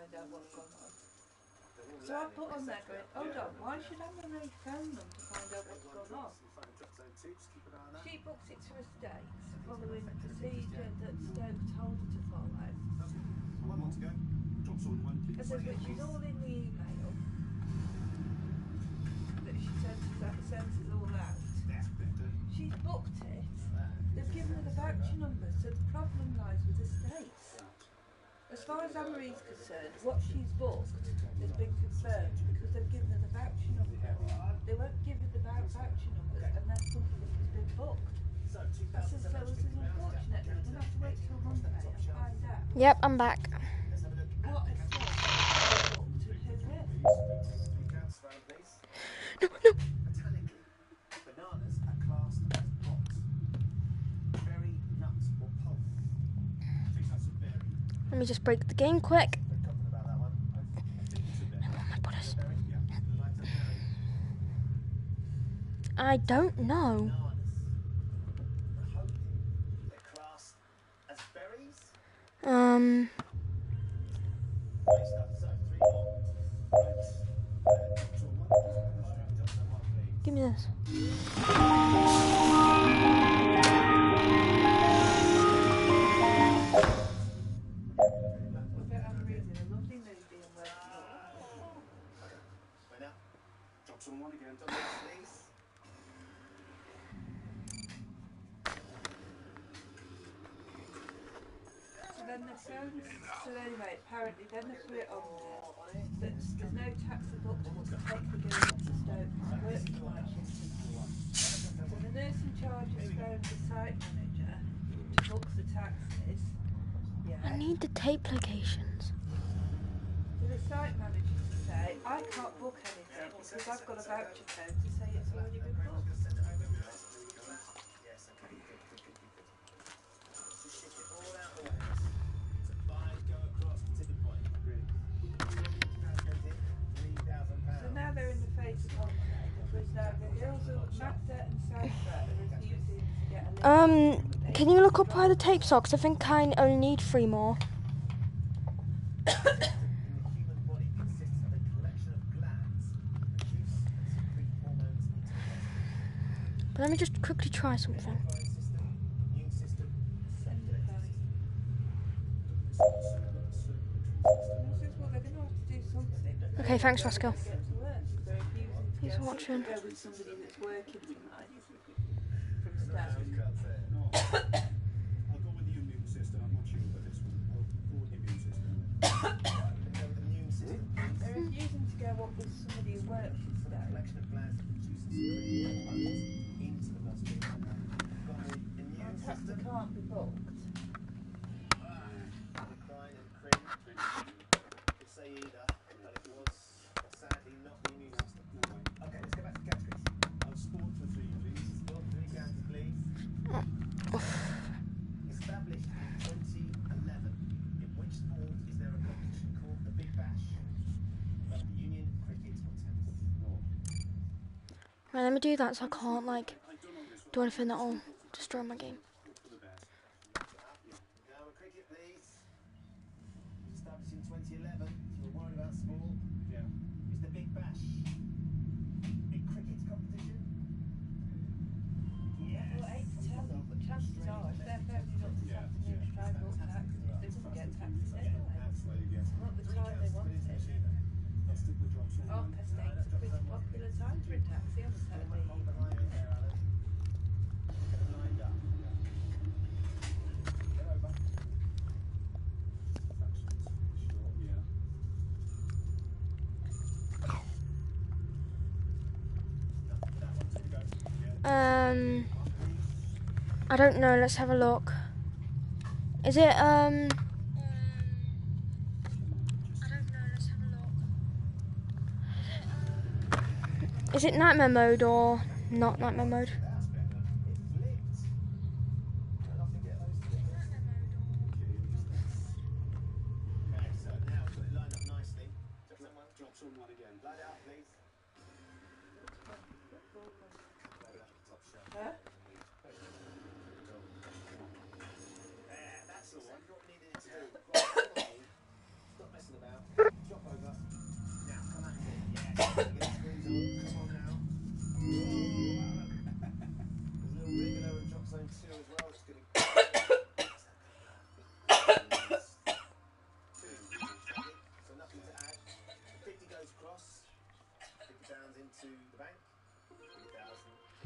find out what's gone on. So I put on there going, hold on, why should Anne-Marie phone them to find out what's gone on? She books it to a state, following the procedure that Stoke told her to follow. I said, which is all in the email that she sends us all out. She's booked it, they've given her the voucher number, so the problem lies with the states. As far as Anne-Marie's concerned, what she's booked has been confirmed because they've given her the voucher number. They won't give her the voucher numbers unless something has been booked. I said, so this is unfortunate. We'll have to wait till Monday and find out. Yep, I'm back. What estate booked and who is. No, no. Bananas are classed as hot. Berry, nuts, or pulp. I think that's a berry. Let me just break the game quick. I don't know. Give me this. So anyway, apparently then they put it on there that there's no taxi booked to take the girl up to Stoke working night shift tonight. So the nurse in charge has phoned the site manager to book the taxis. Yeah. I need the tape locations. So the site manager to say, I can't book anything because I've got a voucher code to say it's already been booked. They're in the face of holiday because the girls of Magda and Sandra are refusing to get a list. Can you look up where the tapes are? Because I think I only need 3 more. But let me just quickly try something. Okay, thanks, Rascal. Thanks for watching. Go with somebody that's working tonight from Stoke. I'll go with the immune system. I'm not sure about this one. I'll go with the immune system. They're refusing to go up with somebody who works at Stoke. Taxi can't be booked. Right, let me do that so I can't like do anything that'll destroy my game. Cricket, please. Established in 2011. You were worried about sport. Yeah. It's the Big Bash. Big cricket competition. Yes. Well, 8 to 10, but chances are if they're phoning up this afternoon to try and book taxis, they wouldn't get taxis anyway. Absolutely, yes. Not the time they want it. I'll stick with drops. 8:30's a pretty popular time for a taxi on a Saturday evening. I don't know, let's have a look. Is it, I don't know, let's have a look. Is it nightmare mode or not nightmare mode?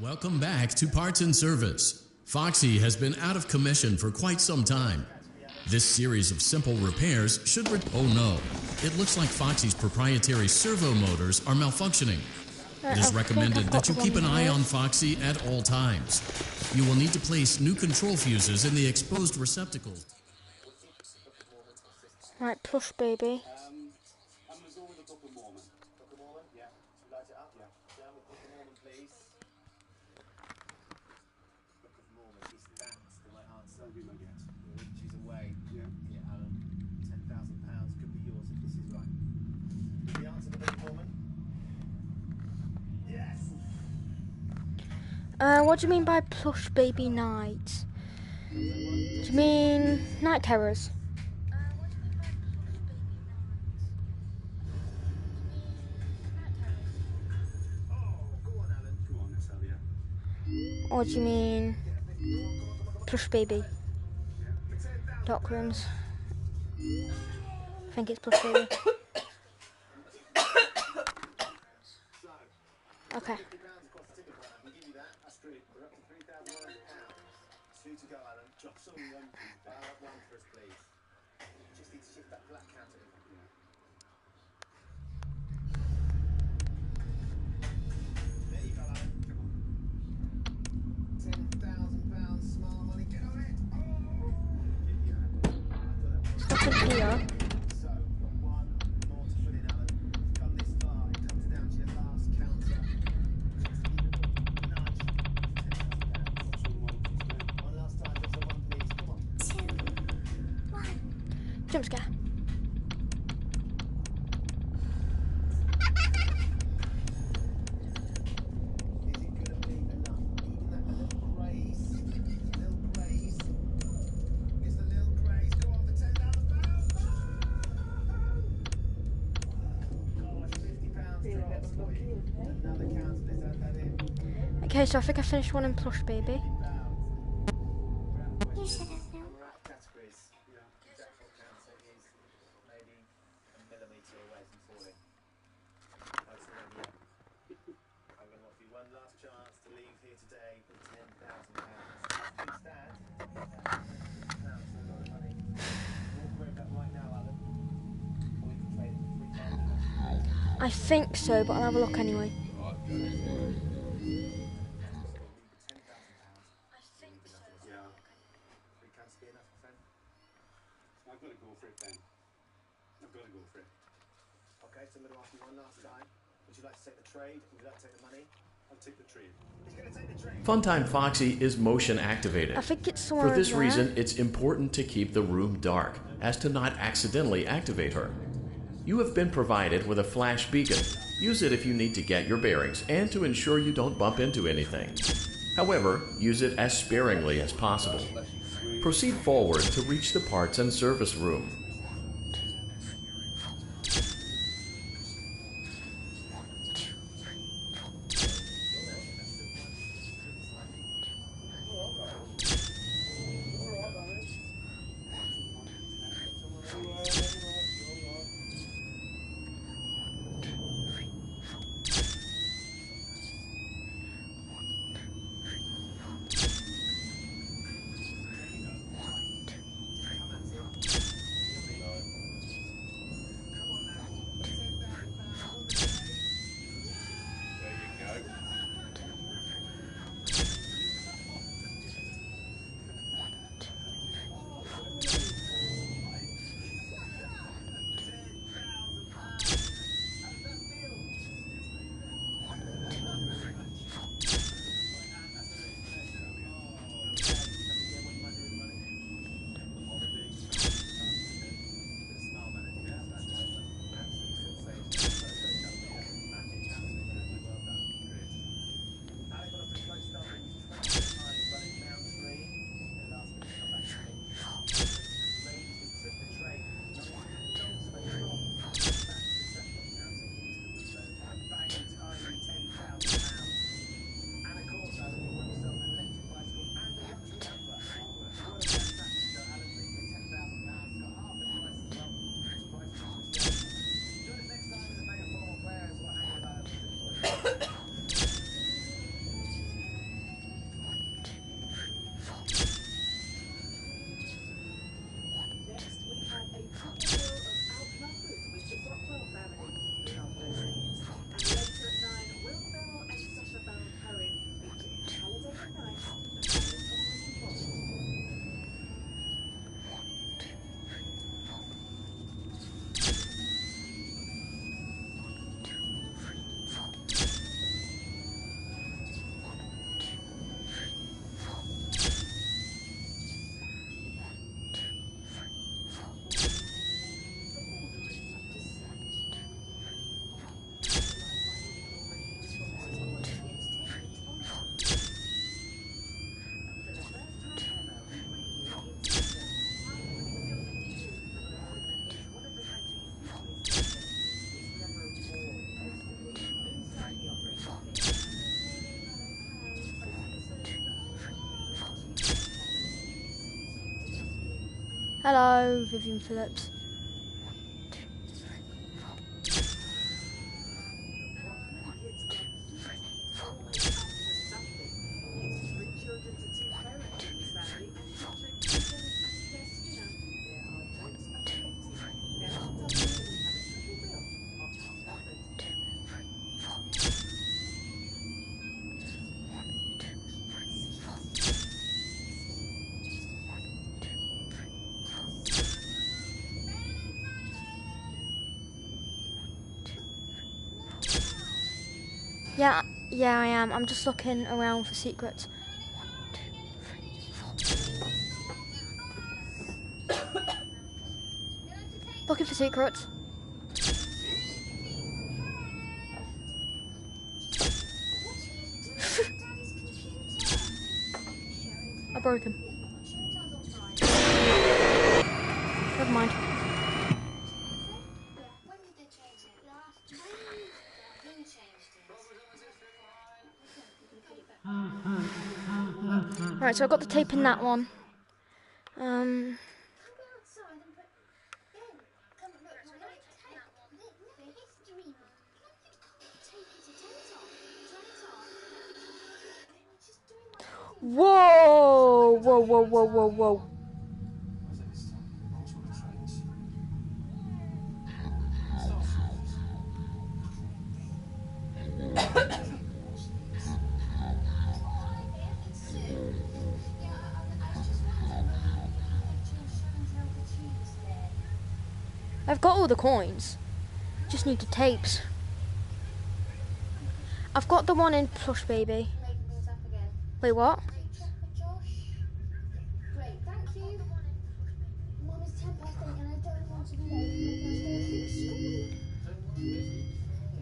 Welcome back to Parts and Service. Foxy has been out of commission for quite some time. This series of simple repairs should oh no, it looks like Foxy's proprietary servo motors are malfunctioning. It is recommended that you keep an eye on Foxy at all times. You will need to place new control fuses in the exposed receptacles. Right, plush baby. I'm going to go with a Book of Mormon. Book of Mormon? Yeah. Should we light it up? Yeah. Down with Book of Mormon, please. Book of Mormon, is that the right answer? That'll be my guess. She's away. Yeah. Yeah, Alan. £10,000 could be yours if this is right. Is the answer the Book of Mormon? Yes! What do you mean by plush baby night? Do you mean night terrors? Or do you mean plush baby? Dark rooms. I think it's plush baby. Okay. Two to go, Alan. Drop some one for us, please. Just need to shift that black counter. There you go, Alan. £10,000 smart money. Get on it. Stop it here. So, got one more to put in, Alan. You've come this far. It comes down to your last counter. Nudge. £10,000. One last time. Just one, please. Come on. 2, 1. Jump scare. Okay, so I think I finished one in plush baby. You should have known. I think so, but I'll have a look anyway. I've got to go for it then. I've got to go for it. Okay, so I'm going to ask you one last time. Would you like to take the trade? Would you like to take the money? I'll take the trade. He's going to take the trade. Funtime Foxy is motion activated. I think it's somewhere For this over reason, there. it's important to keep the room dark, as to not accidentally activate her. You have been provided with a flash beacon. Use it if you need to get your bearings and to ensure you don't bump into anything. However, use it as sparingly as possible. Proceed forward to reach the parts and service room. Hello, Vivian Phillips. Yeah, I am. I'm just looking around for secrets. 1, 2, 3, 4. Looking for secrets. I broke him. Never mind. Right, so I got the tape in that one. Whoa! Whoa, whoa, whoa, whoa, whoa. I've got all the coins. Just need the tapes. I've got the one in Plush Baby. Wait, what?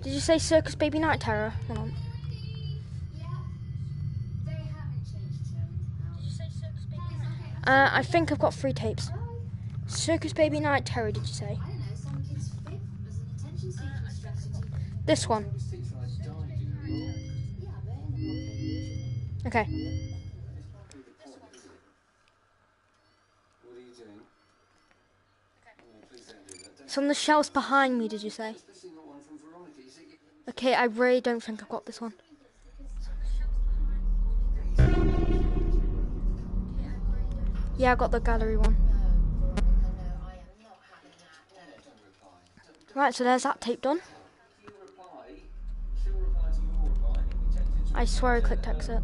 Did you say Circus Baby Night Terror? Hold on. I think I've got 3 tapes. Circus Baby Night Terror, did you say? This one. Okay. It's on the shelves behind me, did you say? Okay, I really don't think I've got this one. Yeah, I got the gallery one. Right, so there's that tape done. I swear I clicked exit.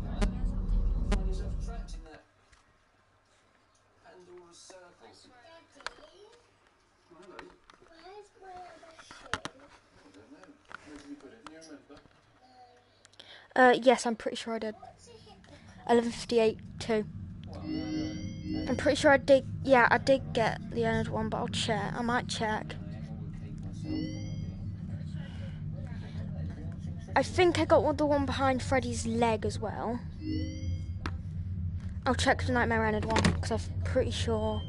Yes, I'm pretty sure I did. 11:58 too. I'm pretty sure I did. Yeah, I did get the end one, but I'll check. I might check. I think I got the one behind Freddy's leg as well. I'll check the Nightmare Ended one because I'm pretty sure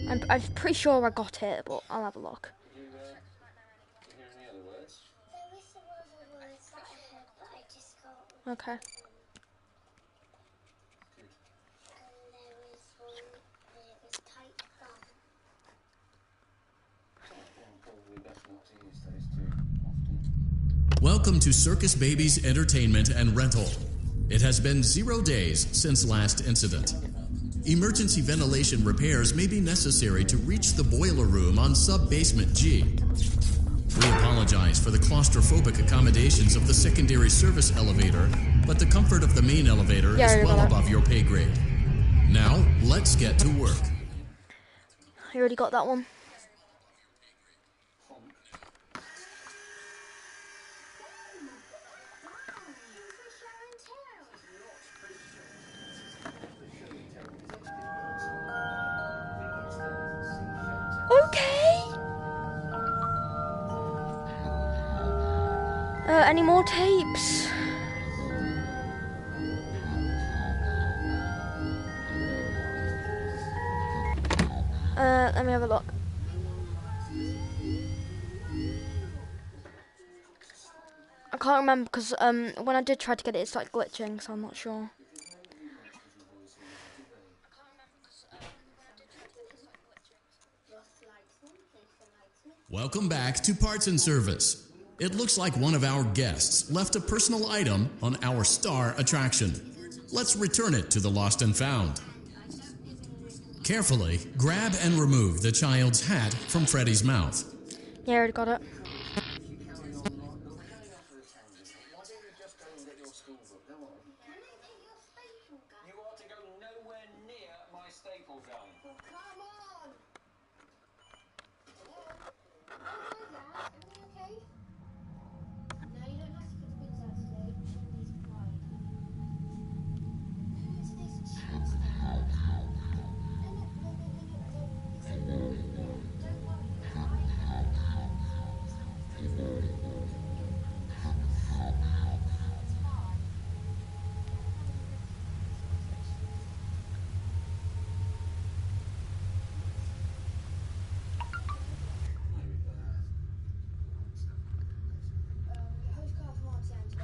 I got it, but I'll have a look. Okay. Welcome to Circus Baby's Entertainment and Rental. It has been 0 days since last incident. Emergency ventilation repairs may be necessary to reach the boiler room on sub-basement G. We apologize for the claustrophobic accommodations of the secondary service elevator, but the comfort of the main elevator is well above your pay grade. Now, let's get to work. I already got that one. Okay. Any more tapes? Let me have a look. I can't remember because when I did try to get it, it started glitching, so I'm not sure. Welcome back to Parts and Service. It looks like one of our guests left a personal item on our star attraction. Let's return it to the lost and found. Carefully grab and remove the child's hat from Freddy's mouth. Yeah, I already got it.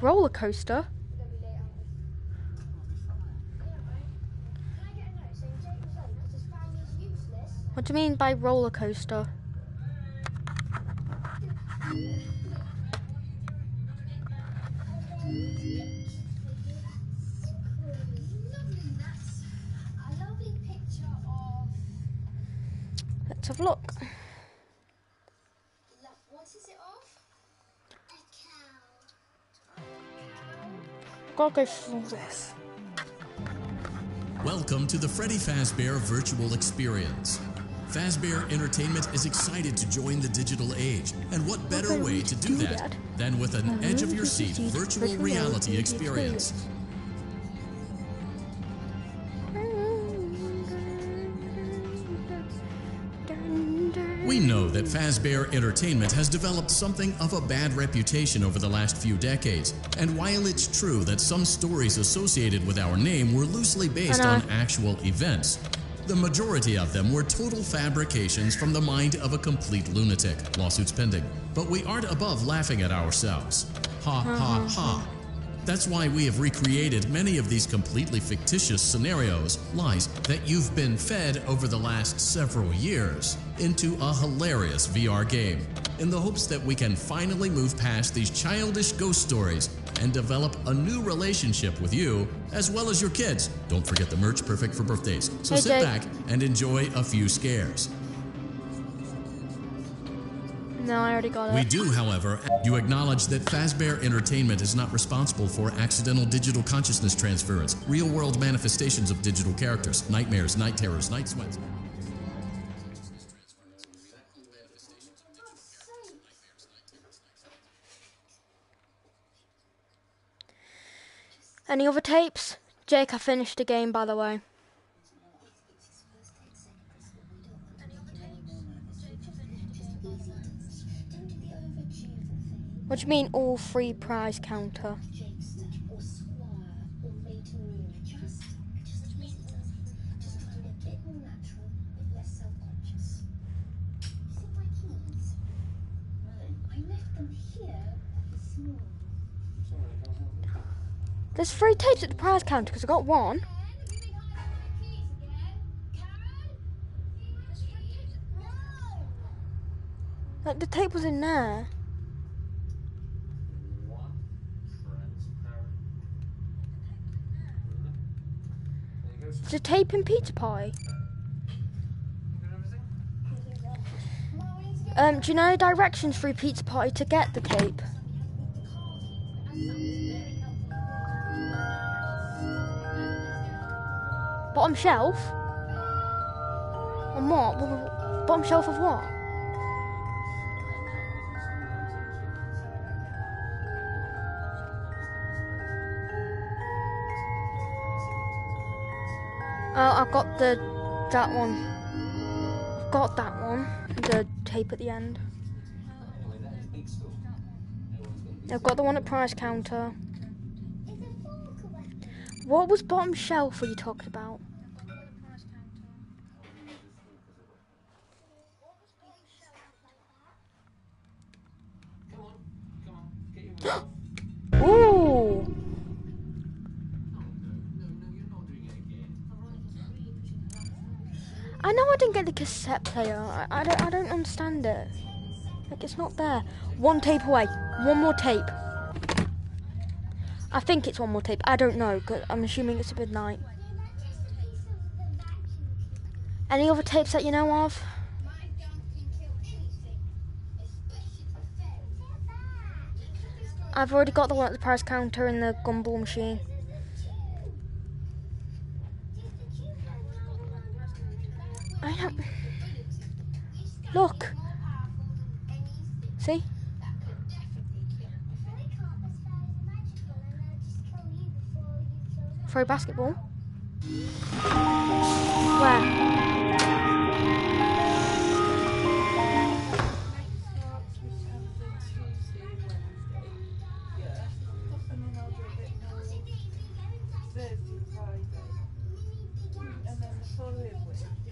Roller coaster? What do you mean by roller coaster? Let's have a look. What is it of? Gotta go through this. Welcome to the Freddy Fazbear Virtual Experience. Fazbear Entertainment is excited to join the digital age, and what better way to do that than with an edge-of-your-seat virtual reality experience. We know that Fazbear Entertainment has developed something of a bad reputation over the last few decades, and while it's true that some stories associated with our name were loosely based on actual events, the majority of them were total fabrications from the mind of a complete lunatic, lawsuits pending. But we aren't above laughing at ourselves. Ha ha ha. That's why we have recreated many of these completely fictitious scenarios, lies that you've been fed over the last several years, into a hilarious VR game, in the hopes that we can finally move past these childish ghost stories and develop a new relationship with you, as well as your kids. Don't forget the merch, perfect for birthdays. So sit back and enjoy a few scares. No, I already got it. We do, however, you acknowledge that Fazbear Entertainment is not responsible for accidental digital consciousness transference, real-world manifestations of digital characters, nightmares, night terrors, night sweats. Any other tapes? Jake, I finished the game, by the way. What do you mean, all free prize counter? There's 3 tapes at the prize counter because I got 1. Like, the tape was in there. There's a tape in Pizza Pie. Do you know directions through Pizza Pie to get the tape? Bottom shelf? On what? Bottom shelf of what? I've got that one. I've got that one. The tape at the end. I've got the one at price counter. What was bottom shelf were you talking about? Ooh! I know I didn't get the cassette player. I don't understand it. Like, it's not there. One tape away. One more tape. I think it's one more tape. I don't know, because I'm assuming it's midnight. Any other tapes that you know of? I've already got the one at the price counter in the gumball machine. I don't... Look! See? Throw basketball? Where?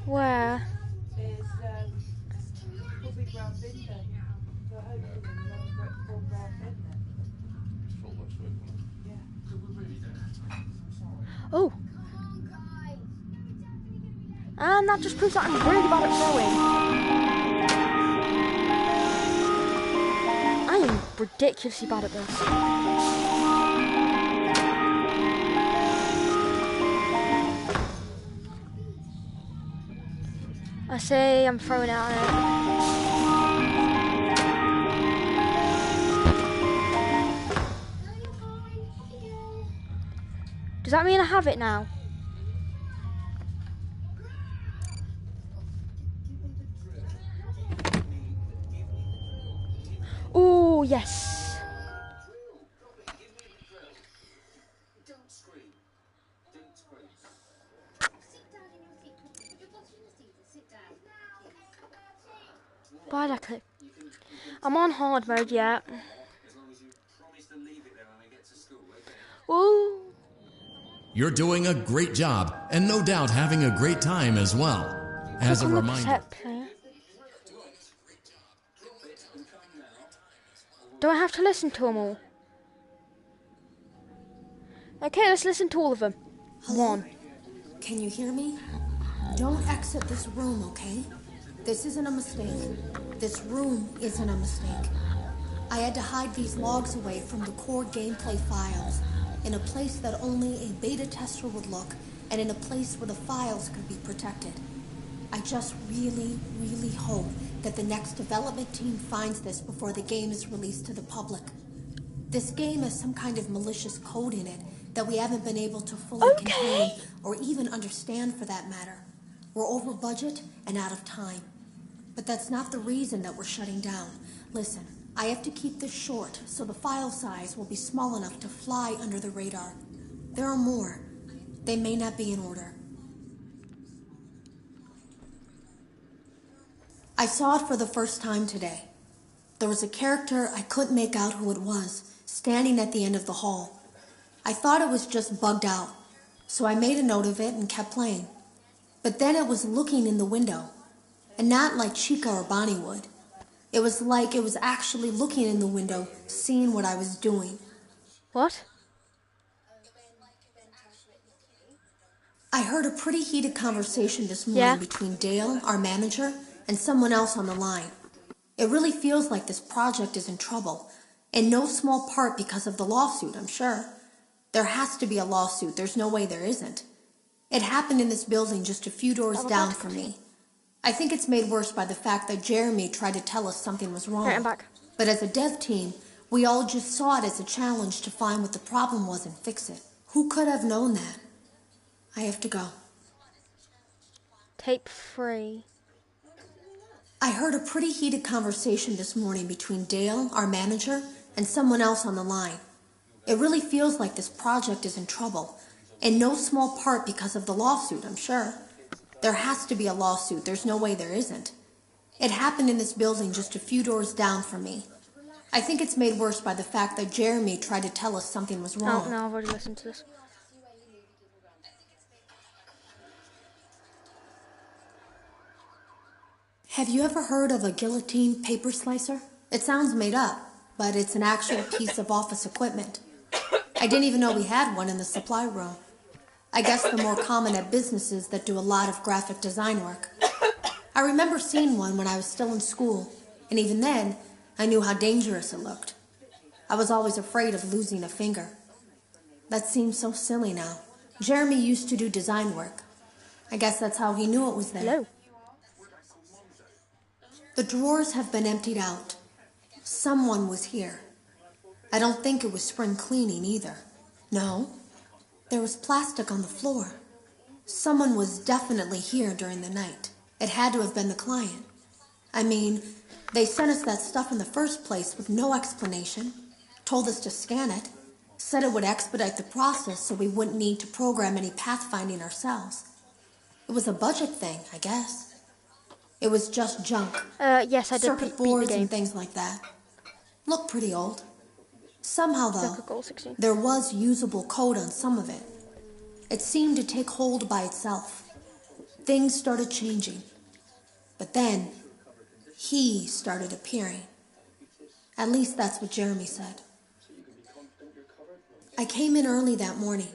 Where? Is will be ground in then. So hopefully full ground in then. Yeah. Oh! And that just proves that I'm really bad at throwing. I am ridiculously bad at this. I say I'm throwing it at it. Does that mean I have it now? Oh, yes. Why did I click? I'm on hard mode yet. Ooh. You're doing a great job, and no doubt having a great time as well. As a reminder, do I have to listen to them all? Okay, let's listen to all of them. Hello? One. Can you hear me? Don't exit this room, okay? This isn't a mistake. This room isn't a mistake. I had to hide these logs away from the core gameplay files in a place that only a beta tester would look, and in a place where the files could be protected. I just really, really hope that the next development team finds this before the game is released to the public. This game has some kind of malicious code in it that we haven't been able to fully contain or even understand, for that matter. We're over budget and out of time. But that's not the reason that we're shutting down. Listen, I have to keep this short so the file size will be small enough to fly under the radar. There are more. They may not be in order. I saw it for the first time today. There was a character I couldn't make out who it was, standing at the end of the hall. I thought it was just bugged out, so I made a note of it and kept playing. But then it was looking in the window, and not like Chica or Bonnie would. It was like it was actually looking in the window, seeing what I was doing. What? I heard a pretty heated conversation this morning between Dale, our manager, and someone else on the line. It really feels like this project is in trouble, in no small part because of the lawsuit, I'm sure. There has to be a lawsuit. There's no way there isn't. It happened in this building just a few doors down from me. I think it's made worse by the fact that Jeremy tried to tell us something was wrong. Right, I'm back. But as a dev team, we all just saw it as a challenge to find what the problem was and fix it. Who could have known that? I have to go. Tape 3. I heard a pretty heated conversation this morning between Dale, our manager, and someone else on the line. It really feels like this project is in trouble, in no small part because of the lawsuit, I'm sure. There has to be a lawsuit. There's no way there isn't. It happened in this building just a few doors down from me. I think it's made worse by the fact that Jeremy tried to tell us something was wrong. Oh, no, I've already listened to this. Have you ever heard of a guillotine paper slicer? It sounds made up, but it's an actual piece of office equipment. I didn't even know we had one in the supply room. I guess they're more common at businesses that do a lot of graphic design work. I remember seeing one when I was still in school, and even then, I knew how dangerous it looked. I was always afraid of losing a finger. That seems so silly now. Jeremy used to do design work. I guess that's how he knew it was there. Hello. The drawers have been emptied out. Someone was here. I don't think it was spring cleaning either. No, there was plastic on the floor. Someone was definitely here during the night. It had to have been the client. I mean, they sent us that stuff in the first place with no explanation, told us to scan it, said it would expedite the process so we wouldn't need to program any pathfinding ourselves. It was a budget thing, I guess. It was just junk. Yes, I did Circuit beat the boards game. and things like that. Looked pretty old. Somehow, though, Goal 16. there was usable code on some of it. It seemed to take hold by itself. Things started changing. But then, he started appearing. At least that's what Jeremy said. I came in early that morning.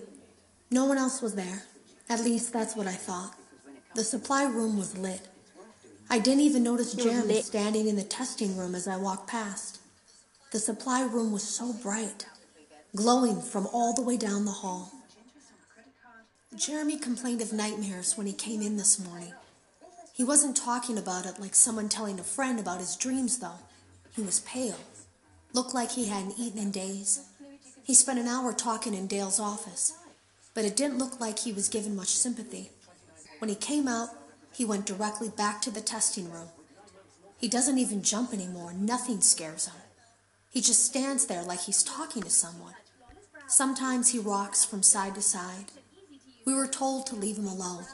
No one else was there. At least that's what I thought. The supply room was lit. I didn't even notice Jeremy standing in the testing room as I walked past. The supply room was so bright, glowing from all the way down the hall. Jeremy complained of nightmares when he came in this morning. He wasn't talking about it like someone telling a friend about his dreams, though. He was pale. Looked like he hadn't eaten in days. He spent an hour talking in Dale's office, but it didn't look like he was given much sympathy. When he came out, he went directly back to the testing room. He doesn't even jump anymore. Nothing scares him. He just stands there like he's talking to someone. Sometimes he rocks from side to side. We were told to leave him alone.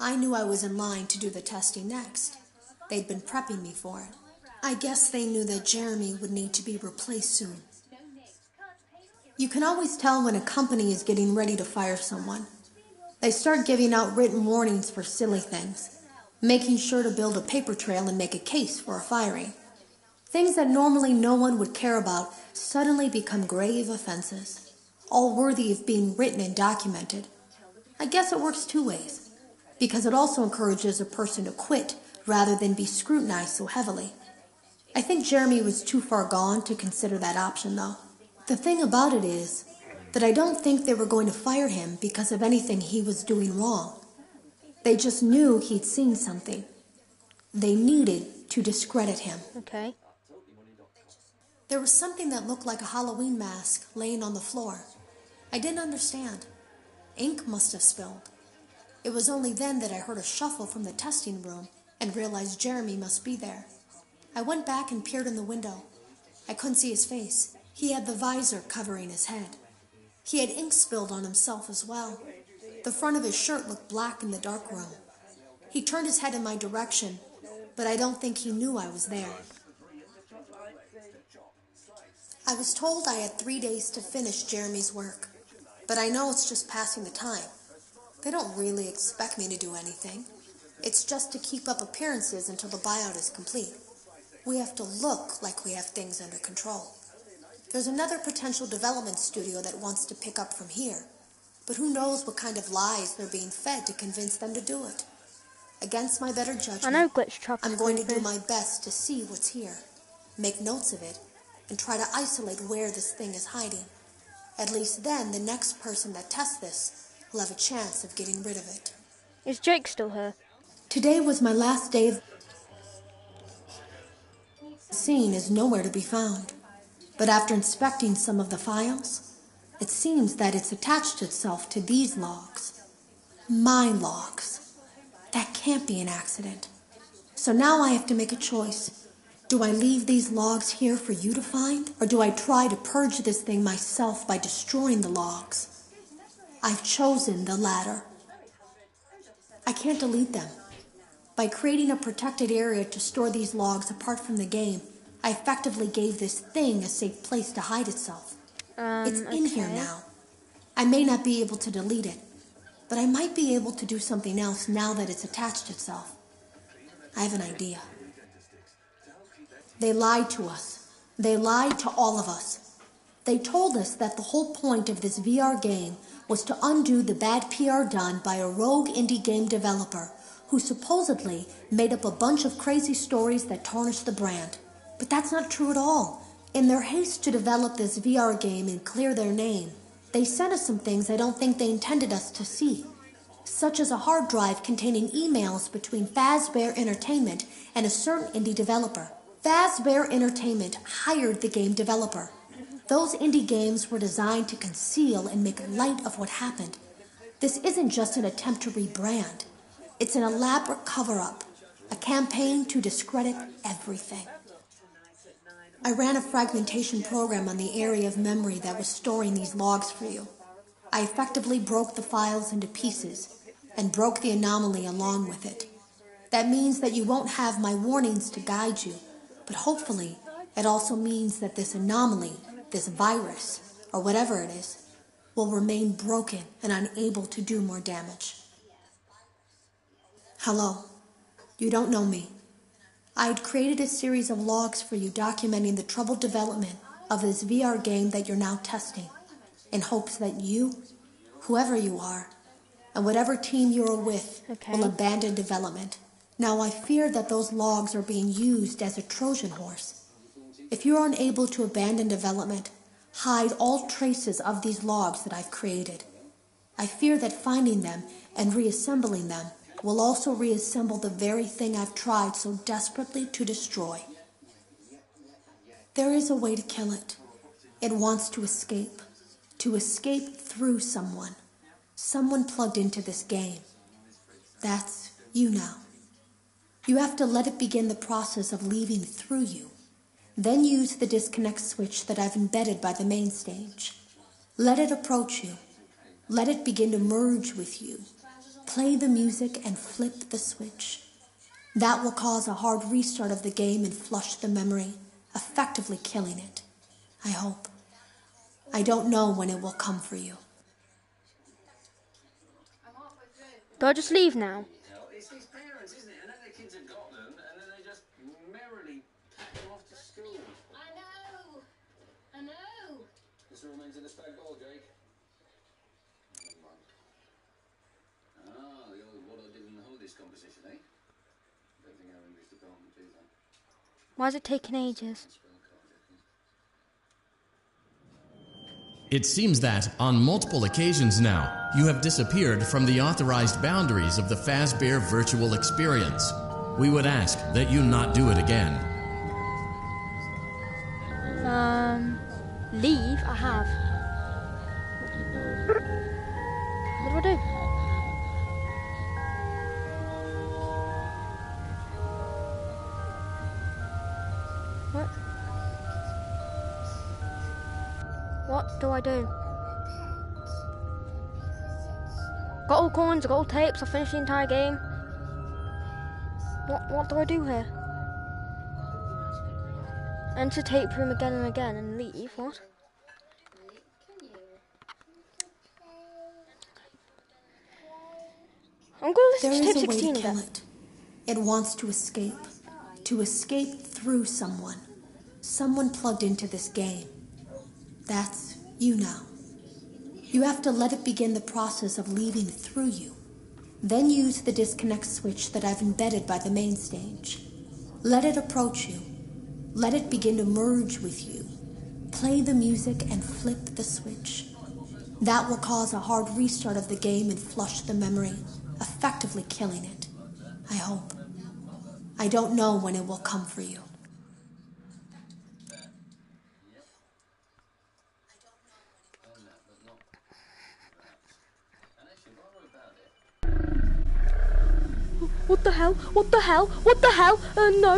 I knew I was in line to do the testing next. They'd been prepping me for it. I guess they knew that Jeremy would need to be replaced soon. You can always tell when a company is getting ready to fire someone. They start giving out written warnings for silly things, making sure to build a paper trail and make a case for a firing. Things that normally no one would care about suddenly become grave offenses, all worthy of being written and documented. I guess it works two ways, because it also encourages a person to quit rather than be scrutinized so heavily. I think Jeremy was too far gone to consider that option, though. The thing about it is that I don't think they were going to fire him because of anything he was doing wrong. They just knew he'd seen something. They needed to discredit him. Okay. There was something that looked like a Halloween mask laying on the floor. I didn't understand. Ink must have spilled. It was only then that I heard a shuffle from the testing room and realized Jeremy must be there. I went back and peered in the window. I couldn't see his face. He had the visor covering his head. He had ink spilled on himself as well. The front of his shirt looked black in the dark room. He turned his head in my direction, but I don't think he knew I was there. I was told I had 3 days to finish Jeremy's work, but I know it's just passing the time. They don't really expect me to do anything. It's just to keep up appearances until the buyout is complete. We have to look like we have things under control. There's another potential development studio that wants to pick up from here, but who knows what kind of lies they're being fed to convince them to do it. Against my better judgment, I know Glitch Chop's I'm going to do creepy. my best to see what's here, make notes of it, and try to isolate where this thing is hiding. At least then, the next person that tests this will have a chance of getting rid of it. Is Jake still here? Today was my last day of... The scene is nowhere to be found. But after inspecting some of the files, it seems that it's attached itself to these logs. My logs. That can't be an accident. So now I have to make a choice. Do I leave these logs here for you to find? Or do I try to purge this thing myself by destroying the logs? I've chosen the latter. I can't delete them. By creating a protected area to store these logs apart from the game, I effectively gave this thing a safe place to hide itself. It's in here now. I may not be able to delete it, but I might be able to do something else now that it's attached itself. I have an idea. They lied to us. They lied to all of us. They told us that the whole point of this VR game was to undo the bad PR done by a rogue indie game developer who supposedly made up a bunch of crazy stories that tarnished the brand. But that's not true at all. In their haste to develop this VR game and clear their name, they sent us some things I don't think they intended us to see, such as a hard drive containing emails between Fazbear Entertainment and a certain indie developer. Fazbear Entertainment hired the game developer. Those indie games were designed to conceal and make light of what happened. This isn't just an attempt to rebrand. It's an elaborate cover-up, a campaign to discredit everything. I ran a fragmentation program on the area of memory that was storing these logs for you. I effectively broke the files into pieces and broke the anomaly along with it. That means that you won't have my warnings to guide you, but hopefully it also means that this anomaly, this virus, or whatever it is, will remain broken and unable to do more damage. Hello. You don't know me. I had created a series of logs for you documenting the troubled development of this VR game that you're now testing, in hopes that you, whoever you are, and whatever team you're with, will abandon development. Now I fear that those logs are being used as a Trojan horse. If you're unable to abandon development, hide all traces of these logs that I've created. I fear that finding them and reassembling them will also reassemble the very thing I've tried so desperately to destroy. There is a way to kill it. It wants to escape through someone. Someone plugged into this game. That's you now. You have to let it begin the process of leaving through you. Then use the disconnect switch that I've embedded by the main stage. Let it approach you. Let it begin to merge with you. Play the music and flip the switch. That will cause a hard restart of the game and flush the memory, effectively killing it. I hope. I don't know when it will come for you. Do I just leave now? It's these parents, isn't it? And then their kids have got them, and then they just merrily pack them off to school. I know. This remains in the spag bowl, Jake. Never mind. Ah, the old what I did in the holidays composition, eh? Don't think our English department do that. Why is it taking ages? It seems that, on multiple occasions now, you have disappeared from the authorized boundaries of the Fazbear virtual experience. We would ask that you not do it again. Leave? I have. What do I do? What? What do I do? Got all coins, I got all tapes, I finished the entire game. What do I do here? Enter tape room again and again and leave, what? I'm gonna listen to tape 16 again. It wants to escape through someone. Someone plugged into this game. That's you now. You have to let it begin the process of leaving through you. Then use the disconnect switch that I've embedded by the main stage. Let it approach you. Let it begin to merge with you. Play the music and flip the switch. That will cause a hard restart of the game and flush the memory, effectively killing it. I hope. I don't know when it will come for you. What the hell? What the hell? What the hell? No.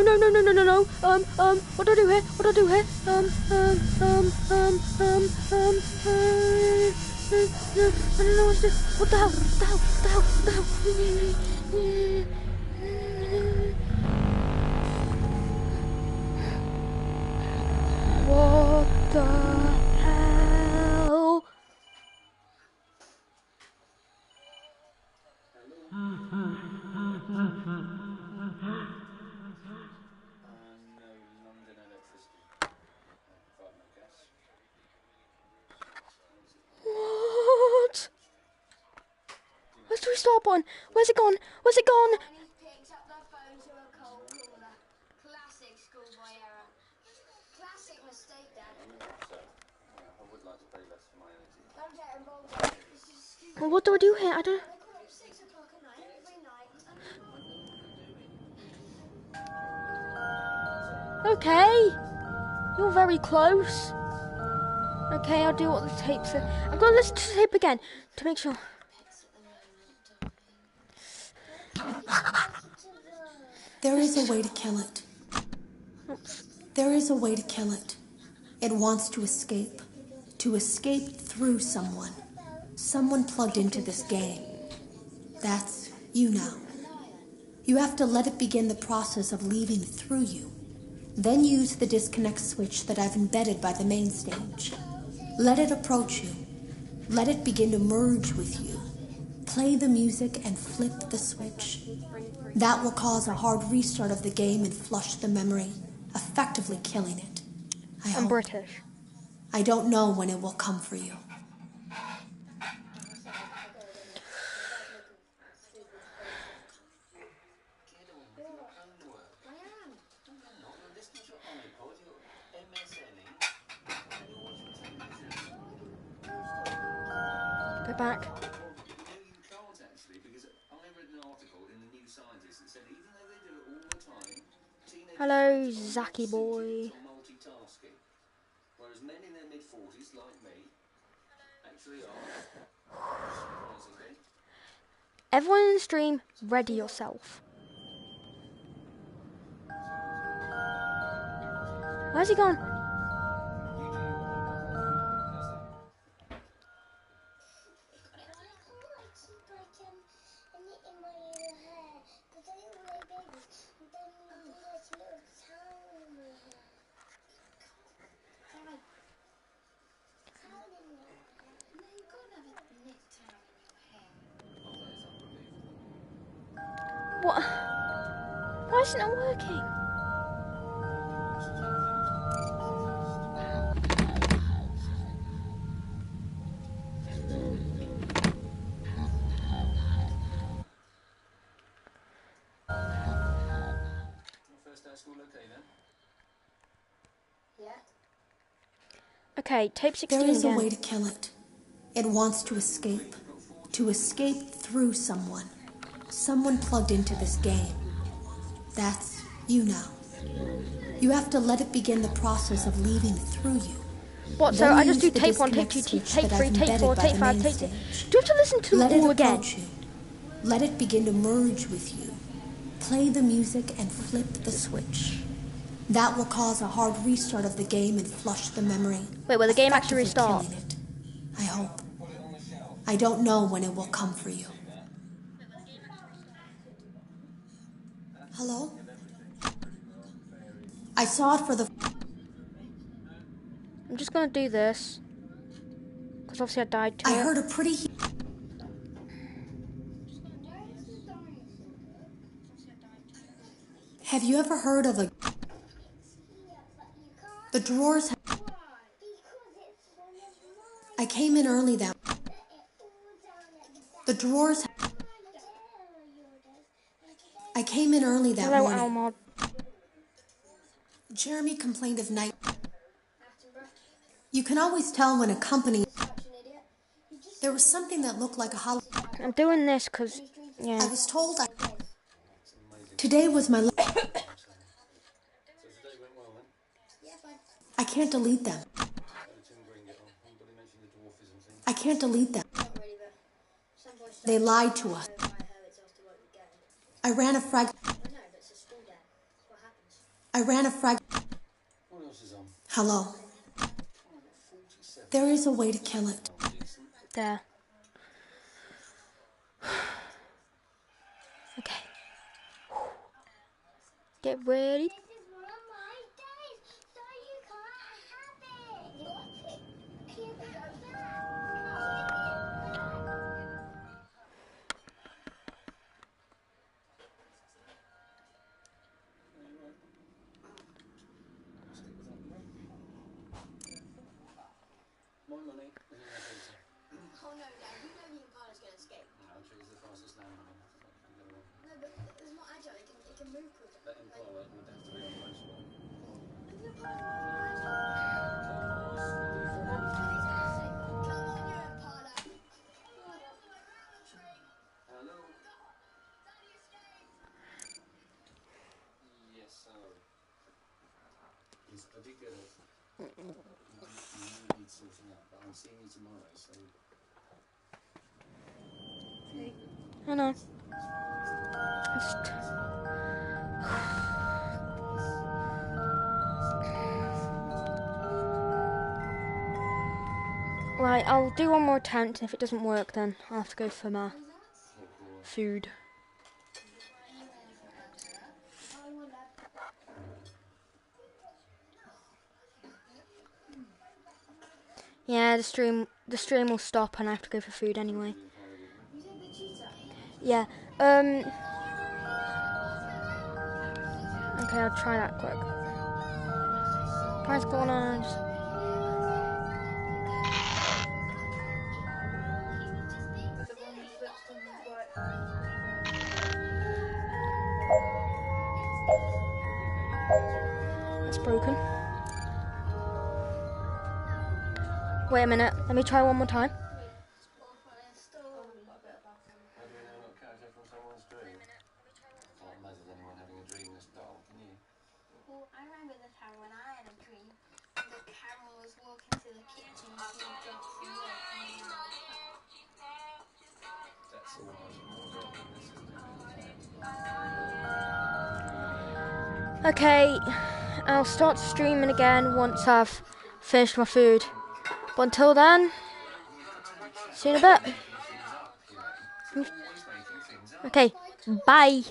What do I do here? What do I do here? I don't know what to do. What the hell? What the hell? What the hell? What the hell? What the hell? What? Where's the restart button? Where's it gone? Where's it gone? And he picks up the phone to a cold caller. Classic schoolboy error. like to pay less for my energy. Well, what do I do here? I don't. Okay, you're very close. Okay, I'll do what the tape says. I'm gonna listen to the tape again to make sure. There is a way to kill it. Oops. There is a way to kill it. It wants to escape. To escape through someone. Someone plugged into this game. That's you now. You have to let it begin the process of leaving through you. Then use the disconnect switch that I've embedded by the main stage. Let it approach you. Let it begin to merge with you. Play the music and flip the switch. That will cause a hard restart of the game and flush the memory, effectively killing it. I I'm hope. British. I don't know when it will come for you. Go back. You can't actually, because I read an article in the New Scientist that said even though they do it all the time, teenagers Hello, are Zaki not boy. suited to multitasking. Whereas men in their mid-40s, like me, actually are, surprisingly. Everyone in the stream, ready yourself. Where's he gone? What? Why is it not working? First day of school okay then? Okay, tape 16 There is again. a way to kill it. It wants to escape. To escape through someone. Someone plugged into this game. That's you now. You have to let it begin the process of leaving through you. What, so Then I just do use the tape 1, tape disconnect 2, switch tape that 3, I've tape 4, embedded by tape the 5, main tape 6. stage. Do you have to listen to Let them it all again? approach you. Let it begin to merge with you. Play the music and flip the switch. That will cause a hard restart of the game and flush the memory. Wait, will the game actually effectively restart? killing it. I hope. I don't know when it will come for you. Hello? I saw it for the... I'm just gonna do this. Because obviously I died to I it. heard a pretty... Have you ever heard of a... The drawers... I came in early that... The drawers... I came in early that Hello, morning. Almod. Jeremy complained of night... You can always tell when a company... There was something that looked like a holiday... I'm doing this because, yeah. I was told I... Today was my... I can't delete them. I can't delete them. They lied to us. I ran a frag... Hello. There is a way to kill it. There. Okay. Get ready. My money is in the pizza. Oh no, Dad, you know the Impala's going to escape. No, I'll choose the fastest land on it. No, but it's not agile, it can move quicker. That Impala would have to be on race one. need sorting out, but I'm seeing you tomorrow, so... I know. Just... Right, I'll do one more attempt, and if it doesn't work, then I'll have to go for my food. Yeah, the stream will stop, and I have to go for food anyway. Yeah. Okay, I'll try that quick. Price corner. It's broken. Wait a minute. Let me try one more time. Well, I remember the time when I had a dream. The camera was walking to the kitchen and she dropped some milk and Okay, I'll start streaming again once I've finished my food. But until then, see you in a bit. Okay, bye.